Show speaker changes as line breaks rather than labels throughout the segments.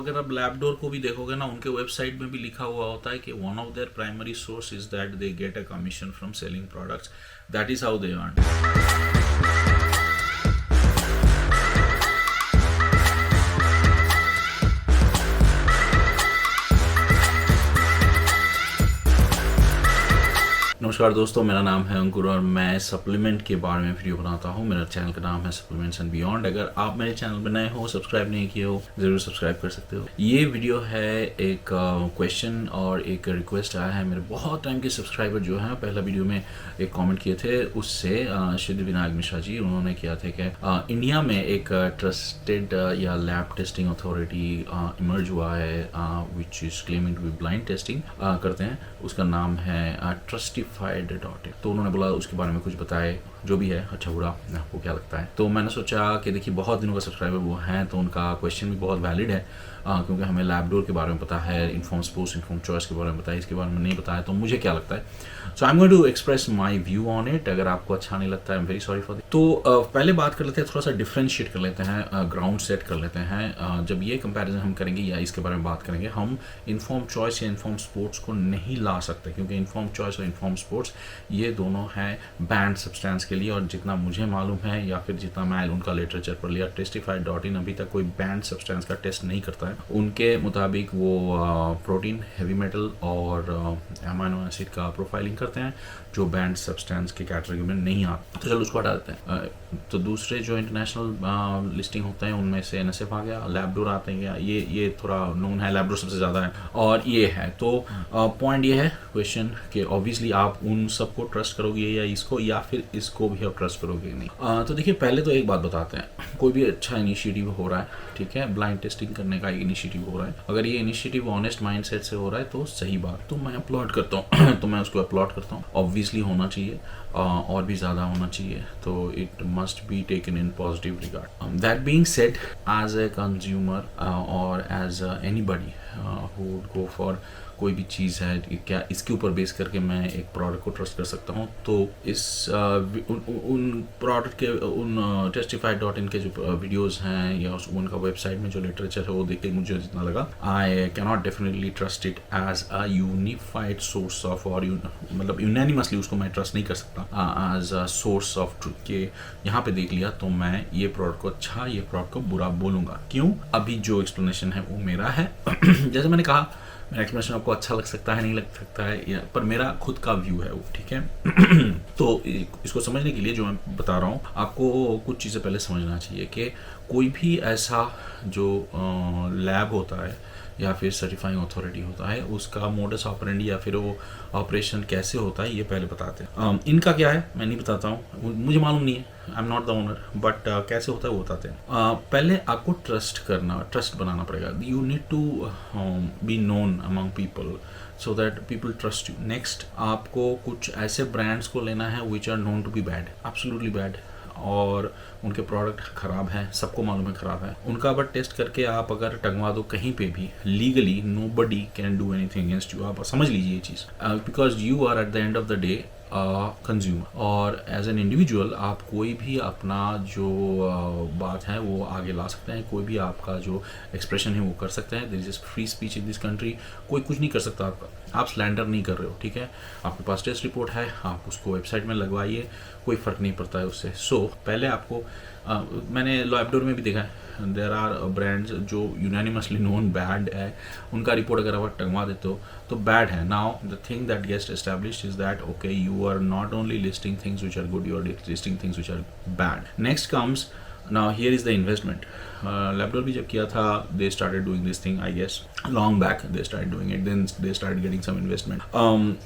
अगर आप लैबडोर को भी देखोगे ना, उनके वेबसाइट में भी लिखा हुआ होता है कि one of their primary source is that they get a commission from selling products, that is how they earn. नमस्कार दोस्तों, मेरा नाम है अंकुर और मैं सप्लीमेंट के बारे में वीडियो बनाता हूँ। मेरा चैनल का नाम है सप्लीमेंट्स एंड बियॉन्ड। अगर आप मेरे चैनल पर नए हो, सब्सक्राइब नहीं किए हो, ज़रूर सब्सक्राइब कर सकते हो। ये वीडियो है एक क्वेश्चन और एक रिक्वेस्ट आया है मेरे बहुत टाइम के सब्सक्राइबर जो हैं, पहला वीडियो में एक कॉमेंट किए थे, उससे सिद्धि विनायक मिश्रा जी, उन्होंने किया था कि इंडिया में एक ट्रस्टेड या लैब टेस्टिंग अथॉरिटी इमर्ज हुआ है which is claiming to be blind testing करते हैं। उसका नाम है Trustified.in। तो उन्होंने बोला उसके बारे में कुछ बताए, जो भी है अच्छा बुरा आपको क्या लगता है। तो मैंने सोचा कि देखिए बहुत दिनों का सब्सक्राइबर वो हैं, तो उनका क्वेश्चन भी बहुत वैलिड है, क्योंकि हमें लैबडोर के बारे में पता है, इन्फॉर्म स्पोर्ट्स इन्फॉर्म चॉइस के बारे में पता है, इसके बारे में नहीं पता है, तो मुझे क्या लगता है। So I am going to express my view on it. अगर आपको अच्छा नहीं लगता है, I am very sorry for this. तो पहले बात कर लेते हैं, थोड़ा सा डिफ्रेंशिएट कर लेते हैं, ग्राउंड सेट कर लेते हैं। जब ये कंपैरिजन हम करेंगे या इसके बारे में बात करेंगे, हम इन्फॉर्म चॉइस या इन्फॉर्म स्पोर्ट्स को नहीं ला सकते, क्योंकि इन्फॉर्म चॉइस और इन्फॉर्म स्पोर्ट्स ये दोनों हैं बैंड सब्सटेंस के लिए। और जितना मुझे मालूम है या फिर जितना मैं उनका लिटरेचर पढ़ लिया, Trustified.in अभी तक कोई बैंड सब्सटेंस का टेस्ट नहीं करता है। उनके मुताबिक वो प्रोटीन, हेवी मेटल और अमाइनो एसिड का प्रोफाइलिंग करते हैं, जो बैंड सब्सटेंस के कैटेगरी में नहीं आते। तो चलो उसको हटा देते हैं। तो दूसरे जो इंटरनेशनल लिस्टिंग होते हैं, उनमें से NSF आ गया, लैबडोर आते हैं, ये थोड़ा नोन है, लैबडोर सबसे ज़्यादा है, और ये है। तो पॉइंट ये है क्वेश्चन कि ऑब्वियसली आप उन सबको ट्रस्ट करोगे या इसको, या फिर इसको भी आप ट्रस्ट करोगे नहीं। तो देखिए पहले तो एक बात बताते हैं, कोई भी अच्छा इनिशिएटिव हो रहा है, ठीक है, ब्लाइंड टेस्टिंग करने का इनिशिएटिव हो रहा है, अगर ये इनिशिएटिव ऑनेस्ट माइंडसेट से हो रहा है तो सही बात, तो मैं अपलॉड करता हूँ तो मैं उसको अपलॉड करता हूँ। ऑब्वियसली होना चाहिए, और भी ज़्यादा होना चाहिए, तो it must be taken in positive regard. That being said, as a consumer और as anybody who would go for कोई भी चीज़ है, क्या इसके ऊपर बेस करके मैं एक प्रोडक्ट को ट्रस्ट कर सकता हूँ। तो इस उन प्रोडक्ट के, उन Trustified.in के जो वीडियोस हैं या उनका वेबसाइट में जो लिटरेचर है, वो देख के मुझे जितना लगा, I can not definitely trust it as a unified source of, और मतलब यूनानिमसली उसको मैं ट्रस्ट नहीं कर सकता as a source of truth के यहाँ पे देख लिया तो मैं ये प्रोडक्ट को अच्छा, ये प्रोडक्ट को बुरा बोलूँगा। क्यों? अभी जो एक्सप्लेनेशन है वो मेरा है जैसे मैंने कहा, मेरा एक्सप्लेनेशन आपको अच्छा लग सकता है, नहीं लग सकता है, पर मेरा खुद का व्यू है वो, ठीक है। तो इसको समझने के लिए जो मैं बता रहा हूँ, आपको कुछ चीज़ें पहले समझना चाहिए कि कोई भी ऐसा जो लैब होता है या फिर सर्टिफाइंग अथॉरिटी होता है, उसका मोडस ऑपरेंडी या फिर वो ऑपरेशन कैसे होता है, ये पहले बताते हैं। इनका क्या है मैं नहीं बताता हूँ, मुझे मालूम नहीं है, I am not the owner, but कैसे होता है वो बताते हैं। पहले आपको ट्रस्ट बनाना पड़ेगा। You need to be known among people so that people trust you. Next, आपको कुछ ऐसे ब्रांड्स को लेना है which are known to be bad, absolutely bad, और उनके प्रोडक्ट ख़राब हैं, सबको मालूम है ख़राब है, उनका बट टेस्ट करके आप अगर टंगवा दो कहीं पे भी legally, nobody can do anything against you. आप समझ लीजिए ये चीज़, because you are at the end of the day consumer, और एज एन इंडिविजुअल आप कोई भी अपना जो बात है वो आगे ला सकते हैं, कोई भी आपका जो एक्सप्रेशन है वो कर सकते हैं। There is free speech in this country, कोई कुछ नहीं कर सकता आपका, आप स्लैंडर नहीं कर रहे हो, ठीक है। आपके पास टेस्ट रिपोर्ट है, आप उसको वेबसाइट में लगवाइए, कोई फ़र्क नहीं पड़ता है उससे। सो पहले आपको मैंने लैबडोर में भी देखा है, देर आर ब्रांड्स जो यूनानिमसली नोन बैड है, उनका रिपोर्ट अगर आप टंगवा देते हो तो बैड है। Now the thing that gets established is that okay, you are not only listing things which are good, you are listing things which are bad. Next comes, now here is the investment. Labdoor भी जब किया था, they started doing this thing, I guess long back they started doing it, then they started getting some investment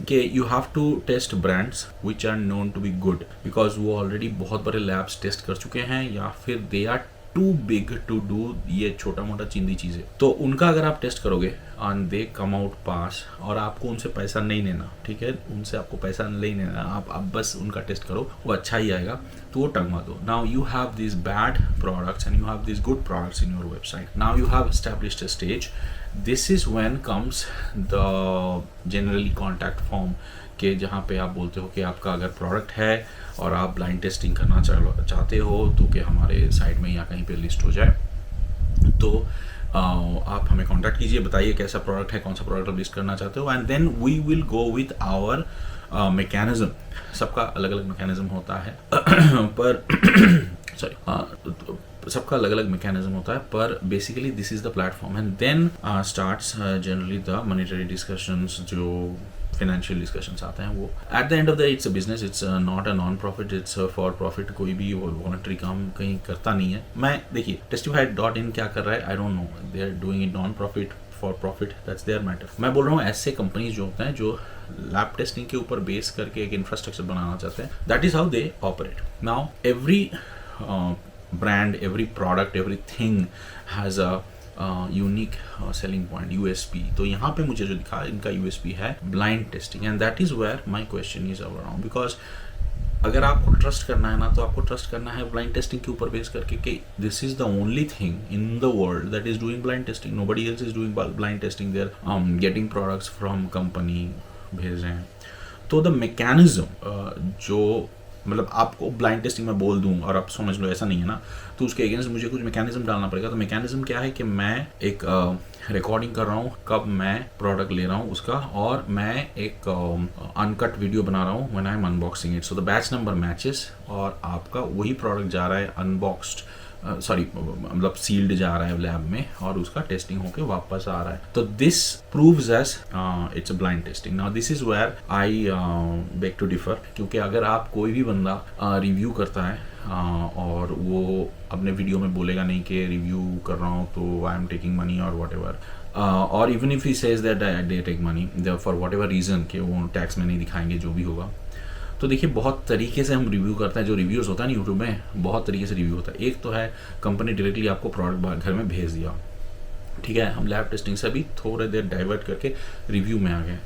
कि you have to test brands which are known to B good, because वो already बहुत बड़े labs test कर चुके हैं, या फिर they are too big to do ये छोटा मोटा चिंदी चीज़ें। तो उनका अगर आप टेस्ट करोगे एंड दे कम आउट पास, और आपको उनसे पैसा नहीं लेना, ठीक है, उनसे आपको पैसा नहीं लेना, आप बस उनका टेस्ट करो, वो अच्छा ही आएगा, तो वो टंगवा दो। Now you have this bad products and you have this good products in your website. Now you have established a stage, this is when comes the generally contact form के, जहाँ पे आप बोलते हो कि आपका अगर प्रोडक्ट है और आप ब्लाइंड टेस्टिंग करना चाहते हो तो कि हमारे साइट में या कहीं पे लिस्ट हो जाए। तो आप हमें कॉन्टैक्ट कीजिए, बताइए कैसा प्रोडक्ट है, कौन सा प्रोडक्ट आप लिस्ट करना चाहते हो, and then we will go with our mechanism. सबका अलग अलग मैकेनिज्म होता है पर सॉरी सबका अलग अलग मैकेनिज्म होता है, पर basically this is the platform and then starts generally the monetary discussions, जो फाइनेंशियल डिस्कशंस आते हैं वो at the end of the it's a business, it's not a non profit, it's for profit. कोई भी voluntary काम कहीं करता नहीं है। मैं देखिए Testify.in क्या कर रहा है I don't know, they are doing it non profit for profit, that's their matter. मैं बोल रहा हूँ ऐसे कंपनीज जो होते हैं जो लैब टेस्टिंग के ऊपर बेस करके एक इंफ्रास्ट्रक्चर बनाना चाहते हैं, that is how they operate. Now every brand, every product, everything has a unique selling point, USP. तो यहाँ पे मुझे जो दिखा इनका यूएसपी है blind testing, and that is where my question is around, because अगर आपको ट्रस्ट करना है ना, तो आपको ट्रस्ट करना है ब्लाइंड टेस्टिंग के ऊपर बेस करके कि this is the only thing in the world that is doing blind testing, nobody else is doing blind testing, they are getting products from company, भेज रहे हैं। तो द मैकेनिज्म जो मतलब आपको ब्लाइंड टेस्टिंग में बोल दूं और आप समझ लो ऐसा नहीं है ना, तो उसके अगेंस्ट मुझे कुछ मैकेनिज्म डालना पड़ेगा। तो मैकेनिज्म क्या है कि मैं एक रिकॉर्डिंग कर रहा हूँ कब मैं प्रोडक्ट ले रहा हूँ उसका, और मैं एक अनकट वीडियो बना रहा हूँ when I am unboxing it, so the batch number matches, और आपका वही प्रोडक्ट जा रहा है अनबॉक्स्ड, मतलब सील्ड जा रहा है लैब में, और उसका टेस्टिंग होके वापस आ रहा है। तो this proves as it's a blind testing. Now this is where I beg to differ, क्योंकि अगर आप कोई भी बंदा रिव्यू करता है और वो अपने वीडियो में बोलेगा नहीं कि रिव्यू कर रहा हूँ तो आई एम टेकिंग मनी और वट एवर, और even if he says that I they take money for whatever reason, कि वो टैक्स में नहीं दिखाएंगे जो भी होगा। तो देखिए बहुत तरीके से हम रिव्यू करते हैं, जो रिव्यूज़ होता है ना यूट्यूब में, बहुत तरीके से रिव्यू होता है। एक तो है कंपनी डायरेक्टली आपको प्रोडक्ट घर में भेज दिया, ठीक है, हम लैब टेस्टिंग से अभी थोड़ी देर डाइवर्ट करके रिव्यू में आ गए,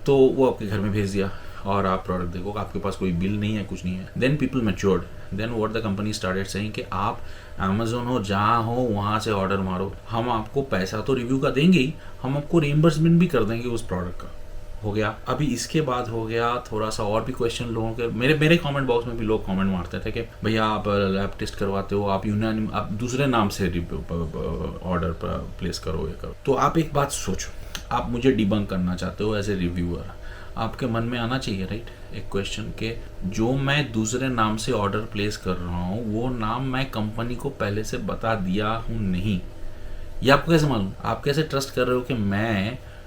तो वो आपके घर में भेज दिया और आप प्रोडक्ट देखो, आपके पास कोई बिल नहीं है, कुछ नहीं है। Then people matured, then what the company started saying कि आप अमेजोन हो जहाँ हो वहाँ से ऑर्डर मारो, हम आपको पैसा तो रिव्यू का देंगे ही, हम आपको रिइंबर्समेंट भी कर देंगे उस प्रोडक्ट का। हो गया। अभी इसके बाद हो गया थोड़ा सा और भी क्वेश्चन लोगों के, मेरे कमेंट बॉक्स में भी लोग कमेंट मारते थे कि भैया आप लैब टेस्ट करवाते हो, आप आप दूसरे नाम से ऑर्डर प्लेस करो, ये करो। तो आप एक बात सोचो, आप मुझे डिबंक करना चाहते हो एज ए रिव्यूअर, आपके मन में आना चाहिए राइट एक क्वेश्चन के जो मैं दूसरे नाम से ऑर्डर प्लेस कर रहा हूँ वो नाम मैं कंपनी को पहले से बता दिया हूँ नहीं, ये आपको कैसे मालूम? आप कैसे ट्रस्ट कर रहे हो कि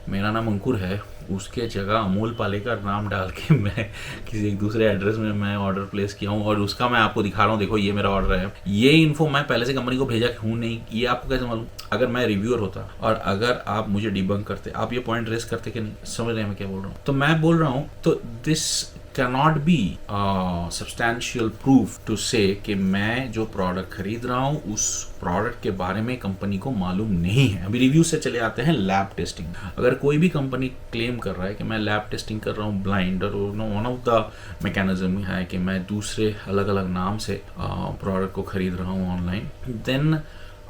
मेरा नाम अंकुर है, उसके जगह अमोल पालेकर नाम डाल के मैं किसी एक दूसरे एड्रेस में मैं ऑर्डर प्लेस किया हूँ और उसका मैं आपको दिखा रहा हूँ, देखो ये मेरा ऑर्डर है, ये इन्फो मैं पहले से कंपनी को भेजा हूँ नहीं, ये आपको कैसे मालूम? अगर मैं रिव्यूअर होता और अगर आप मुझे डिबंक करते, आप ये पॉइंट रेस करते कि नहीं, समझ रहे हैं मैं क्या बोल रहा हूँ? तो मैं बोल रहा हूँ, तो this cannot be substantial proof to say कि मैं जो प्रोडक्ट खरीद रहा हूँ उस प्रोडक्ट के बारे में कंपनी को मालूम नहीं है। अभी रिव्यू से चले आते हैं लैब टेस्टिंग। अगर कोई भी कंपनी क्लेम कर रहा है कि मैं लैब टेस्टिंग कर रहा हूँ ब्लाइंड, और वन ऑफ द मैकेनिज्म है कि मैं दूसरे अलग अलग नाम से प्रोडक्ट को खरीद रहा हूँ online, then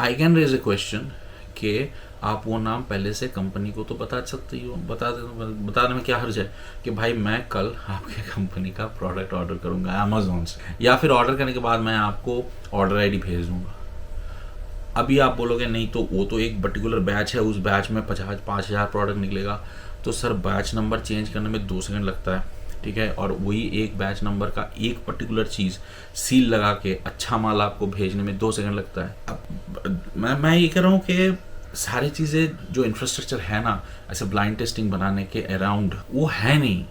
I can raise a question कि आप वो नाम पहले से कंपनी को तो बता सकते ही हो, बताने में क्या हर्ज है कि भाई मैं कल आपके कंपनी का प्रोडक्ट ऑर्डर करूंगा अमेजोन से, या फिर ऑर्डर करने के बाद मैं आपको ऑर्डर आईडी भेज दूंगा। अभी आप बोलोगे नहीं तो वो तो एक पर्टिकुलर बैच है, उस बैच में 5,000 प्रोडक्ट निकलेगा, तो सर बैच नंबर चेंज करने में 2 सेकंड लगता है, ठीक है, और वही एक बैच नंबर का एक पर्टिकुलर चीज़ सील लगा के अच्छा माल आपको भेजने में 2 सेकंड लगता है। अब मैं ये कह रहा हूँ कि सारी चीज़ें जो इंफ्रास्ट्रक्चर है ना ऐसे ब्लाइंड टेस्टिंग बनाने के अराउंड वो है नहीं।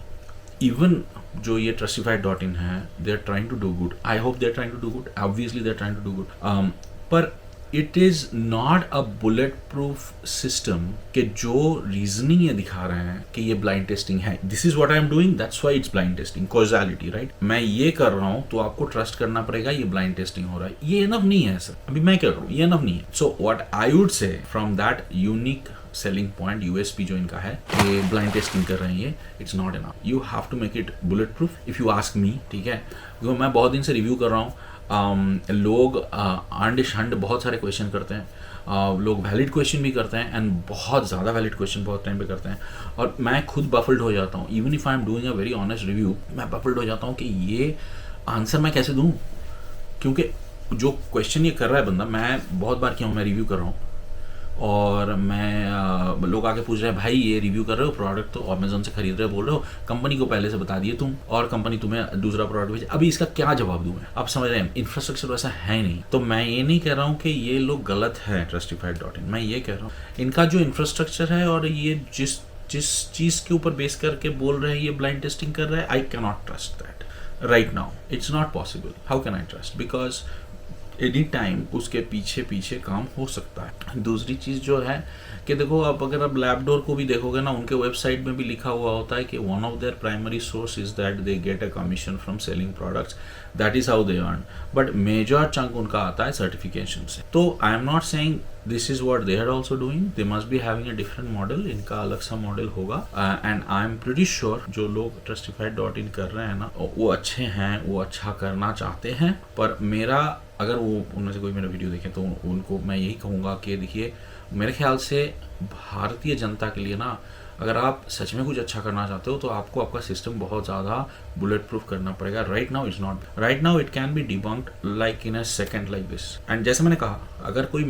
इवन जो ये Testify.in है, they are trying to do good, I hope they are trying to do good, obviously they are trying to do good, पर it is not a bulletproof system कि जो reasoning ये दिखा रहे हैं कि ये ब्लाइंड टेस्टिंग है, this is what I am doing, that's why it's blind testing, causality right, मैं ये कर रहा हूँ तो आपको ट्रस्ट करना पड़ेगा, ये ब्लाइंड टेस्टिंग हो रहा है, ये इनफ नहीं है सर, अभी मैं क्या करूँ, ये इनफ नहीं है। So what I would say from that unique selling point, USP जो इनका है कि ब्लाइंड टेस्टिंग कर रहे हैं, ये it's not enough, you have to make it bullet proof if you ask me, ठीक है, क्योंकि मैं बहुत दिन से रिव्यू कर रहा हूँ, लोग आंड शंड बहुत सारे क्वेश्चन करते हैं, लोग वैलिड क्वेश्चन भी करते हैं एंड बहुत ज़्यादा वैलिड क्वेश्चन बहुत टाइम पे करते हैं, और मैं खुद बफल्ड हो जाता हूँ, even if I am doing a very honest review, मैं बफल्ड हो जाता हूँ कि ये आंसर मैं कैसे दूँ, क्योंकि जो क्वेश्चन ये कर रहा है बंदा, मैं बहुत बार किया हूँ, मैं रिव्यू कर रहा हूँ, और मैं लोग आके पूछ रहे हैं भाई ये रिव्यू कर रहे हो प्रोडक्ट, तो अमेजोन से खरीद रहे हो बोल रहे हो, कंपनी को पहले से बता दिए तुम और कंपनी तुम्हें दूसरा प्रोडक्ट भेजे, अभी इसका क्या जवाब दूं मैं? आप समझ रहे हैं इंफ्रास्ट्रक्चर वैसा है नहीं। तो मैं ये नहीं कह रहा हूँ कि ये लोग गलत है Trustified.in, मैं ये कह रहा हूँ इनका जो इंफ्रास्ट्रक्चर है और ये जिस चीज के ऊपर बेस करके बोल रहे हैं ये ब्लाइंड टेस्टिंग कर रहे हैं, आई can not trust that right now, it's not possible. How can I trust? Because any time उसके पीछे पीछे काम हो सकता है। दूसरी चीज़ जो है कि देखो, अब अगर आप लैबडोर को भी देखोगे ना, उनके वेबसाइट में भी लिखा हुआ होता है कि one of their primary source is that they get a commission from selling products, that is how they earn, but major chunk उनका आता है सर्टिफिकेशन से। तो I am not saying this is what they are also doing, they must be having a different model, इनका अलग सा model होगा। And I am pretty sure जो लोग Trustified.in कर रहे हैं ना वो अच्छे हैं, वो अच्छा करना चाहते हैं। पर मेरा, अगर वो उनमें से कोई मेरा वीडियो देखें तो उनको मैं यही कहूँगा कि देखिए, मेरे ख्याल से भारतीय जनता के लिए ना, अगर आप सच में कुछ अच्छा करना चाहते हो तो आपको आपका सिस्टम बहुत ज़्यादा बुलेट प्रूफ करना पड़ेगा। Right now it's not, right now it can be debunked like in a second like this. And जैसे मैंने कहा, अगर कोई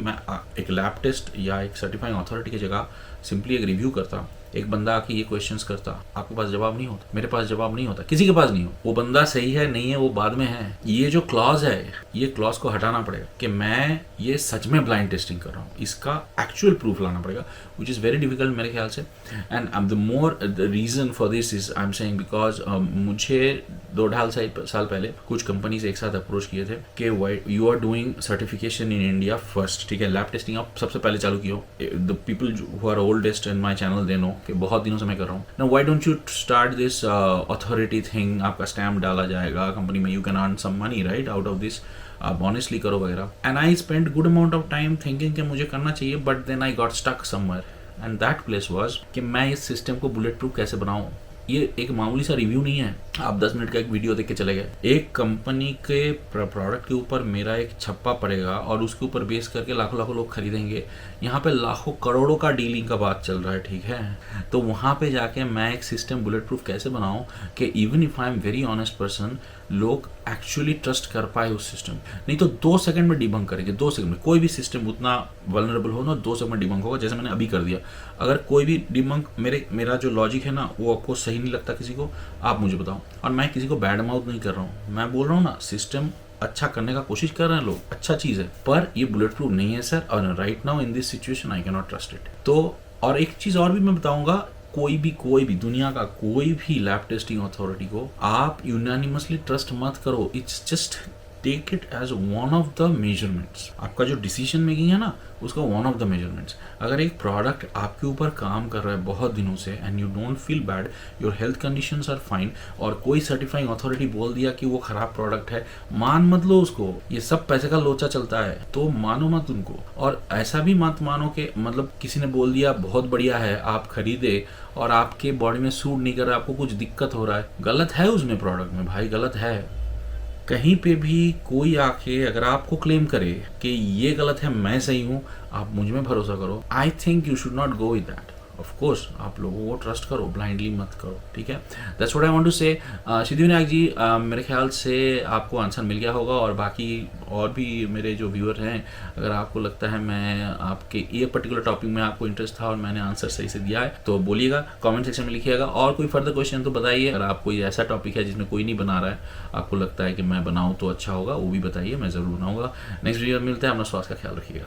एक लैब टेस्ट या एक सर्टिफाइंग अथॉरिटी की जगह सिंपली एक रिव्यू करता, एक बंदा आके ये क्वेश्चंस करता, आपके पास जवाब नहीं होता, मेरे पास जवाब नहीं होता, किसी के पास नहीं हो, वो बंदा सही है नहीं है वो बाद में है। ये जो क्लॉज है, ये क्लॉज को हटाना पड़ेगा कि मैं ये सच में ब्लाइंड टेस्टिंग कर रहा हूँ, इसका एक्चुअल प्रूफ लाना पड़ेगा, विच इज़ वेरी डिफिकल्ट मेरे ख्याल से। And the more the reason for this is I am saying because मुझे 2-2.5 साल पहले कुछ कंपनीज एक साथ अप्रोच किए थे कि you are doing certification in India first, ठीक है, लैब टेस्टिंग आप सबसे पहले चालू किया हो। The people who are oldest in my channel they know कि बहुत दिनों से मैं कर रहा हूँ। Now why don't you start this authority thing, आपका स्टैम्प डाला जाएगा कंपनी में, you can earn some money right out of this, आप ऑनेस्टली करो वगैरह। And I spend good amount of time thinking कि मुझे करना चाहिए, but then I got stuck somewhere and that place was कि मैं इस सिस्टम को बुलेट प्रूफ कैसे बनाऊं। ये एक मामूली सा रिव्यू नहीं है, आप 10 मिनट का एक वीडियो देख के चले गए। एक कंपनी के प्रोडक्ट के ऊपर मेरा एक छप्पा पड़ेगा और उसके ऊपर बेस करके लाखों लाखों लोग खरीदेंगे। यहाँ पे लाखों करोड़ों का डीलिंग का बात चल रहा है, ठीक है। तो वहाँ पे जाके मैं एक सिस्टम बुलेट प्रूफ कैसे बनाऊँ कि even if I am very honest person, लोग एक्चुअली ट्रस्ट कर पाए उस सिस्टम। नहीं तो 2 सेकंड में डिबंक करेंगे, 2 सेकंड में। कोई भी सिस्टम उतना वल्नरेबल हो ना, 2 सेकंड में डिबंक होगा, जैसे मैंने अभी कर दिया। अगर कोई भी डिबंक मेरा जो लॉजिक है ना वो आपको सही नहीं लगता किसी को, आप मुझे बताओ। और मैं किसी को बैड माउथ नहीं कर रहा हूँ, मैं बोल रहा हूँ ना, सिस्टम अच्छा करने का कोशिश कर रहे हैं लोग, अच्छा चीज़ है, पर ये बुलेट प्रूफ नहीं है सर। और right now in this situation I can not trust it. तो और एक चीज़ और भी मैं बताऊंगा, कोई भी दुनिया का कोई भी लैब टेस्टिंग अथॉरिटी को आप यूनानिमसली ट्रस्ट मत करो। It's just take it as one of the measurements. आपका जो डिसीजन मेकिंग है ना, उसका वन ऑफ द मेजरमेंट्स। अगर एक प्रोडक्ट आपके ऊपर काम कर रहा है बहुत दिनों से and you don't feel bad, your health conditions are fine, और कोई सर्टिफाइंग अथॉरिटी बोल दिया कि वो खराब प्रोडक्ट है, मान मत लो उसको। ये सब पैसे का लोचा चलता है, तो मानो मत उनको। और ऐसा भी मत मानो कि मतलब किसी ने बोल दिया बहुत बढ़िया है, आप खरीदे और आपके बॉडी में सूट नहीं कर रहा, आपको कुछ दिक्कत हो रहा है, गलत है उसमें प्रोडक्ट में भाई, गलत है। कहीं पे भी कोई आके अगर आपको क्लेम करे कि ये गलत है मैं सही हूँ, आप मुझ में भरोसा करो। I think you should not go with that. Of course आप लोगों को ट्रस्ट करो, ब्लाइंडली मत करो, ठीक है। That's what I want to say. Siddhivinayak जी, मेरे ख्याल से आपको आंसर मिल गया होगा, और बाकी और भी मेरे जो व्यूअर हैं, अगर आपको लगता है मैं आपके ये पर्टिकुलर टॉपिक में आपको इंटरेस्ट था और मैंने आंसर सही से दिया है तो बोलिएगा, कमेंट सेक्शन में लिखिएगा। और कोई फर्दर क्वेश्चन तो बताइए। अगर आप कोई ऐसा टॉपिक है जिसमें कोई नहीं बना रहा है, आपको लगता है कि मैं बनाऊँ तो अच्छा होगा, वो भी बताइए, मैं ज़रूर बनाऊँगा। नेक्स्ट वीडियो में मिलते हैं, अपना स्वास्थ्य का ख्याल रखिएगा।